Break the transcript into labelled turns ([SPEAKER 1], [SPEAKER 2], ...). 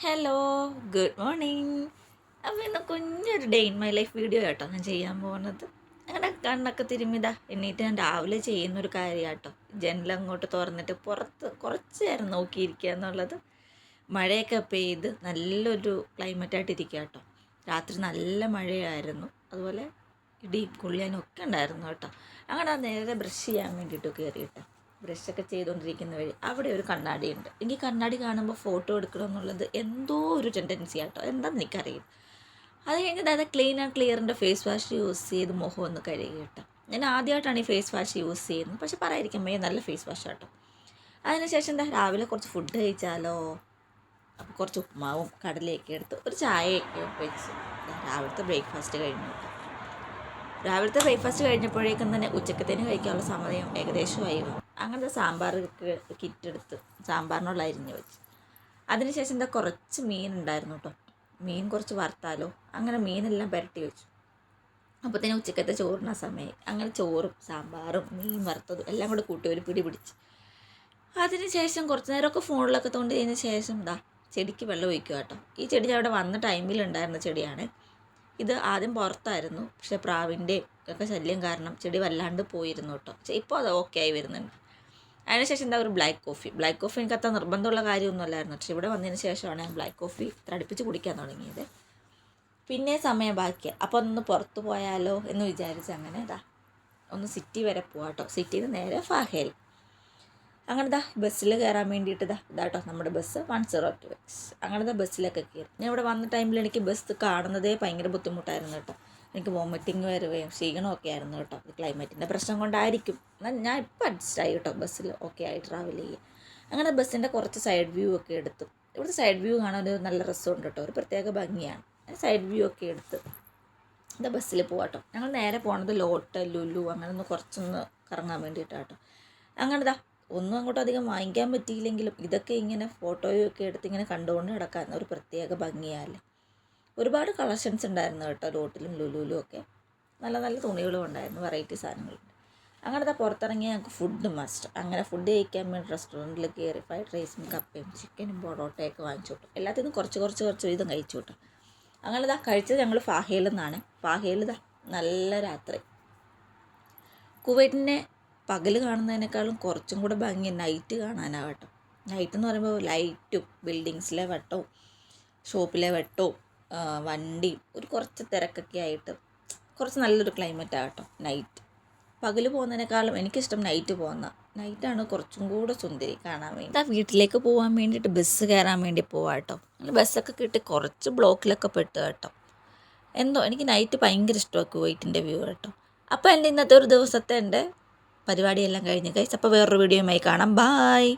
[SPEAKER 1] Hello, good morning. അപ്പോൾ ഇന്ന് കുഞ്ഞൊരു day in my life video കേട്ടോ ഞാൻ ചെയ്യാൻ പോകുന്നത്. അങ്ങനെ കണ്ണൊക്കെ തിരുമ്മിതാ എണ്ണീറ്റ് ഞാൻ രാവിലെ ചെയ്യുന്നൊരു കാര്യം കേട്ടോ. ജനലങ്ങോട്ട് തുറന്നിട്ട് പുറത്ത് കുറച്ച് നേരം നോക്കിയിരിക്കുക എന്നുള്ളത്. മഴയൊക്കെ പെയ്ത് നല്ലൊരു ക്ലൈമറ്റായിട്ട് ഇരിക്കുക കേട്ടോ. രാത്രി നല്ല മഴയായിരുന്നു, അതുപോലെ ഇടിയും കൊള്ളിയാനും ഒക്കെ ഉണ്ടായിരുന്നു കേട്ടോ. അങ്ങനെ നേരെ ബ്രഷ് ചെയ്യാൻ വേണ്ടിയിട്ട് കയറിയിട്ട് ബ്രഷൊക്കെ ചെയ്തുകൊണ്ടിരിക്കുന്ന വഴി അവിടെ ഒരു കണ്ണാടിയുണ്ട്. എനിക്ക് കണ്ണാടി കാണുമ്പോൾ ഫോട്ടോ എടുക്കണം എന്നുള്ളത് എന്തോ ഒരു ടെൻഡൻസി ആട്ടോ, എന്താണെന്ന് എനിക്കറിയില്ല. അത് കഴിഞ്ഞിട്ട് അതായത് ക്ലീൻ ആൻഡ് ക്ലിയറിൻ്റെ ഫേസ് വാഷ് യൂസ് ചെയ്ത് മുഖം ഒന്ന് കഴുകി കേട്ടോ. ഞാൻ ആദ്യമായിട്ടാണ് ഈ ഫേസ് വാഷ് യൂസ് ചെയ്യുന്നത്, പക്ഷെ പറയാതിരിക്കുമ്പോൾ നല്ല ഫേസ് വാഷ് ആട്ടോ. അതിനുശേഷം എന്താ രാവിലെ കുറച്ച് ഫുഡ് കഴിച്ചാലോ, അപ്പോൾ കുറച്ച് ഉപ്മാവും കടലയൊക്കെ എടുത്ത് ഒരു ചായയൊക്കെ വെച്ച് രാവിലത്തെ ബ്രേക്ക്ഫാസ്റ്റ് കഴിഞ്ഞു കേട്ടോ. രാവിലത്തെ ബ്രേക്ക്ഫാസ്റ്റ് കഴിഞ്ഞപ്പോഴേക്കും തന്നെ ഉച്ചക്കത്തേന് കഴിക്കാനുള്ള സമയം ഏകദേശമായി. അങ്ങനത്തെ സാമ്പാർ കിറ്റെടുത്ത് സാമ്പാറിനുള്ള അരിഞ്ഞ് വെച്ച്. അതിനുശേഷം എന്താ കുറച്ച് മീൻ ഉണ്ടായിരുന്നു കേട്ടോ. മീൻ കുറച്ച് വറുത്താലോ, അങ്ങനെ മീനെല്ലാം പുരട്ടി വെച്ചു. അപ്പോഴത്തേനും ഉച്ചക്കത്തെ ചോറിന സമയം. അങ്ങനെ ചോറും സാമ്പാറും മീൻ വറുത്തതും എല്ലാം കൂടെ കൂട്ടി ഒരു പിടി പിടിച്ച്. അതിനുശേഷം കുറച്ച് നേരമൊക്കെ ഫോണിലൊക്കെ തോണ്ടിയതിന് ശേഷം ചെടിക്ക് വെള്ളം ഒഴിക്കുക കേട്ടോ. ഈ ചെടി അവിടെ വന്ന ടൈമിലുണ്ടായിരുന്ന ചെടിയാണ്. ഇത് ആദ്യം പുറത്തായിരുന്നു, പക്ഷേ പ്രാവിൻ്റെ ഒക്കെ ശല്യം കാരണം ചെടി വല്ലാണ്ട് പോയിരുന്നു കേട്ടോ. ഇപ്പോൾ അത് ഓക്കെ ആയി വരുന്നുണ്ട്. അതിനുശേഷം എന്താ ഒരു ബ്ലാക്ക് കോഫി എനിക്ക് അത്ര നിർബന്ധമുള്ള കാര്യമൊന്നും അല്ലായിരുന്നു, പക്ഷേ ഇവിടെ വന്നതിന് ശേഷമാണ് ഞാൻ ബ്ലാക്ക് കോഫി ഇത്ര അടുപ്പിച്ച് കുടിക്കാൻ തുടങ്ങിയത്. പിന്നെ സമയം ബാക്കിയാണ്, അപ്പോൾ ഒന്ന് പുറത്ത് പോയാലോ എന്ന് വിചാരിച്ച് അങ്ങനെ ഒന്ന് സിറ്റി വരെ പോകാം കേട്ടോ. സിറ്റിയിൽ നിന്ന് നേരെ ഫാഹേൽ. അങ്ങനെ ബസ്സിൽ കയറാൻ വേണ്ടിയിട്ട് ഇതാട്ടോ നമ്മുടെ ബസ് 102X. അങ്ങനത്തെ ബസ്സിലൊക്കെ കയറി. ഞാൻ ഇവിടെ വന്ന ടൈമിൽ എനിക്ക് ബസ് കാണുന്നതേ ഭയങ്കര ബുദ്ധിമുട്ടായിരുന്നു കേട്ടോ. എനിക്ക് വോമിറ്റിങ് വരുകയും ക്ഷീണമൊക്കെ ആയിരുന്നു കേട്ടോ. ഇത് ക്ലൈമറ്റിൻ്റെ പ്രശ്നം കൊണ്ടായിരിക്കും. എന്നാൽ ഞാൻ ഇപ്പോൾ അഡ്ജസ്റ്റ് കേട്ടോ, ബസ്സിൽ ഓക്കെ ആയി ട്രാവൽ ചെയ്യുക. അങ്ങനെ ബസ്സിൻ്റെ കുറച്ച് സൈഡ് വ്യൂ ഒക്കെ എടുത്തു. ഇവിടുത്തെ സൈഡ് വ്യൂ കാണാൻ ഒരു നല്ല രസമുണ്ട് കേട്ടോ, ഒരു പ്രത്യേക ഭംഗിയാണ്. സൈഡ് വ്യൂ ഒക്കെ എടുത്ത് ബസ്സിൽ പോകാട്ടോ. ഞങ്ങൾ നേരെ പോകണത് ലോട്ട് ലുലു അങ്ങനെ ഒന്ന് കുറച്ചൊന്ന് കറങ്ങാൻ വേണ്ടിയിട്ടാട്ടോ. അങ്ങനെ ഒന്നും അങ്ങോട്ട് അധികം വാങ്ങിക്കാൻ പറ്റിയില്ലെങ്കിലും ഇതൊക്കെ ഇങ്ങനെ ഫോട്ടോയൊക്കെ എടുത്ത് ഇങ്ങനെ കണ്ടുകൊണ്ട് നടക്കാൻ ഒരു പ്രത്യേക ഭംഗിയല്ലേ. ഒരുപാട് കളക്ഷൻസ് ഉണ്ടായിരുന്നു കേട്ടോ ലോട്ടിലും ലുലുവിലും ഒക്കെ. നല്ല നല്ല തുണികളും ഉണ്ടായിരുന്നു, വെറൈറ്റി സാധനങ്ങളുണ്ട്. അങ്ങനത്തെ പുറത്തിറങ്ങി ഞങ്ങൾക്ക് ഫുഡ് മസ്റ്റ്. അങ്ങനെ ഫുഡ് കഴിക്കാൻ വേണ്ടി റെസ്റ്റോറൻറ്റിൽ കയറി ഫ്രൈഡ് റൈസും കപ്പയും ചിക്കനും പൊറോട്ടയൊക്കെ വാങ്ങിച്ചു കിട്ടും. എല്ലാത്തിനും കുറച്ച് വീതം കഴിച്ചു കിട്ടും. അങ്ങനെ കഴിച്ചത് ഞങ്ങൾ ഫാഹയിൽ നിന്നാണ്. ഫാഹയിൽ നല്ല രാത്രി. കുവൈറ്റിനെ പകൽ കാണുന്നതിനേക്കാളും കുറച്ചും കൂടെ ഭംഗി നൈറ്റ് കാണാനാവട്ടോ. നൈറ്റ് എന്ന് പറയുമ്പോൾ ലൈറ്റും ബിൽഡിങ്സിലെ വെട്ടവും ഷോപ്പിലെ വെട്ടവും വണ്ടിയും ഒരു കുറച്ച് തിരക്കൊക്കെ ആയിട്ട് കുറച്ച് നല്ലൊരു ക്ലൈമറ്റ് ആകട്ടോ നൈറ്റ്. പകൽ പോകുന്നതിനേക്കാളും എനിക്കിഷ്ടം നൈറ്റ് പോകുന്ന. നൈറ്റാണ് കുറച്ചും കൂടെ സുന്ദരി കാണാൻ വേണ്ടി. വീട്ടിലേക്ക് പോകാൻ വേണ്ടിയിട്ട് ബസ് കയറാൻ വേണ്ടി പോവാം കേട്ടോ. ബസ്സൊക്കെ കിട്ടി കുറച്ച് ബ്ലോക്കിലൊക്കെ പെട്ട് കേട്ടോ. എന്തോ എനിക്ക് നൈറ്റ് ഭയങ്കര ഇഷ്ടമാണ് കുവൈറ്റിൻ്റെ വ്യൂ കേട്ടോ. അപ്പോൾ എൻ്റെ ഇന്നത്തെ ഒരു ദിവസത്തെ പരിപാടിയെല്ലാം കഴിഞ്ഞ് ഗൈസ്. അപ്പോൾ വേറൊരു വീഡിയോയുമായി കാണാം. ബായ്.